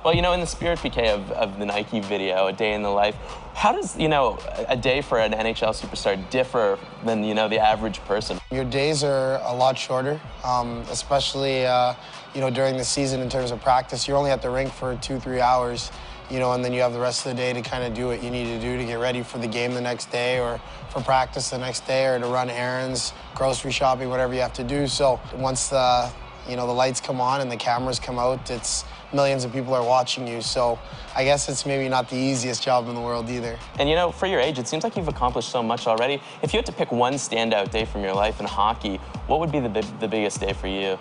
Well, you know, in the spirit, PK, of the Nike video, A Day in the Life, how does, you know, a day for an NHL superstar differ than, you know, the average person? Your days are a lot shorter, especially, you know, during the season in terms of practice. You're only at the rink for 2-3 hours, you know, and then you have the rest of the day to kind of do what you need to do to get ready for the game the next day or for practice the next day or to run errands, grocery shopping, whatever you have to do. So once the, you know, the lights come on and the cameras come out, it's millions of people are watching you. So I guess it's maybe not the easiest job in the world either. And you know, for your age, it seems like you've accomplished so much already. If you had to pick one standout day from your life in hockey, what would be the biggest day for you?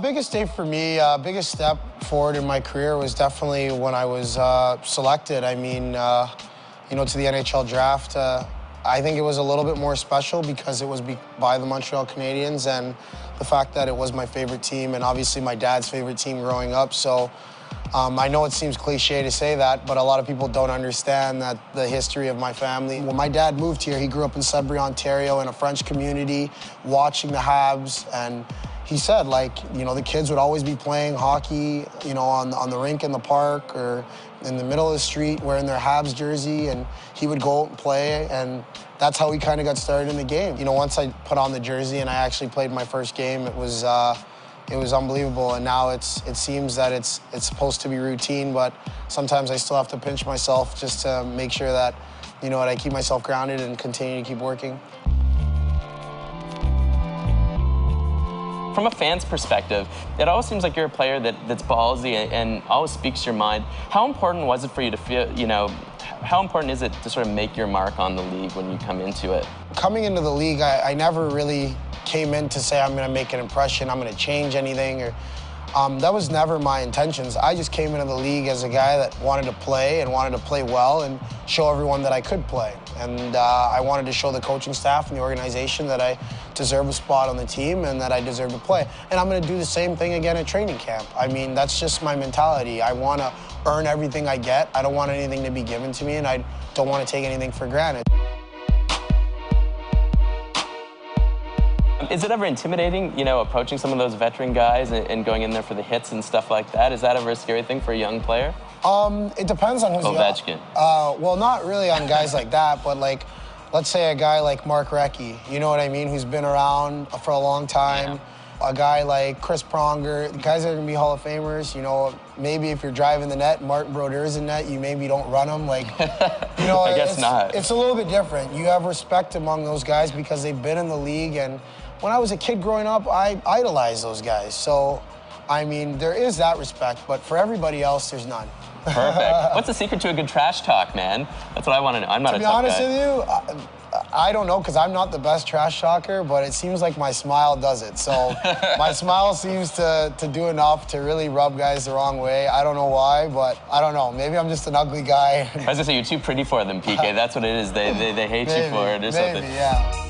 Biggest day for me, biggest step forward in my career was definitely when I was selected. I mean, you know, to the NHL draft. I think it was a little bit more special because it was by the Montreal Canadiens and the fact that it was my favorite team and obviously my dad's favorite team growing up. So I know it seems cliche to say that, but a lot of people don't understand that the history of my family. When my dad moved here, he grew up in Sudbury, Ontario, in a French community, watching the Habs, and he said, like, you know, the kids would always be playing hockey, you know, on the rink in the park or in the middle of the street wearing their Habs jersey, and he would go out and play, and that's how he kind of got started in the game. You know, once I put on the jersey and I actually played my first game, it was unbelievable, and now it seems that it's supposed to be routine, but sometimes I still have to pinch myself just to make sure that, you know what, I keep myself grounded and continue to keep working. From a fan's perspective, it always seems like you're a player that's ballsy and always speaks your mind. How important was it for you to feel, you know, how important is it to sort of make your mark on the league when you come into it? Coming into the league, I never really came in to say I'm going to make an impression, I'm going to change anything, or that was never my intentions. I just came into the league as a guy that wanted to play and wanted to play well and show everyone that I could play. And I wanted to show the coaching staff and the organization that I deserve a spot on the team and that I deserve to play. And I'm going to do the same thing again at training camp. I mean, that's just my mentality. I want to earn everything I get. I don't want anything to be given to me, and I don't want to take anything for granted. Is it ever intimidating, you know, approaching some of those veteran guys and going in there for the hits and stuff like that? Is that ever a scary thing for a young player? It depends on who's Ovechkin. Well, not really on guys like that, but like, let's say a guy like Mark Recchi, you know what I mean, who's been around for a long time. Yeah. A guy like Chris Pronger, guys that are gonna be Hall of Famers, you know, maybe if you're driving the net, Martin Brodeur's in net, you maybe don't run them, like, you know. I guess not. It's a little bit different. You have respect among those guys because they've been in the league, and when I was a kid growing up, I idolized those guys. So, I mean, there is that respect, but for everybody else, there's none. Perfect. What's the secret to a good trash talk, man? That's what I want to know. I'm not a tough guy. To be honest with you, I don't know, because I'm not the best trash talker, but it seems like my smile does it. So my smile seems to do enough to really rub guys the wrong way. I don't know why, but I don't know. Maybe I'm just an ugly guy. I was going to say, you're too pretty for them, PK. That's what it is. They hate you for it or something. Maybe, yeah.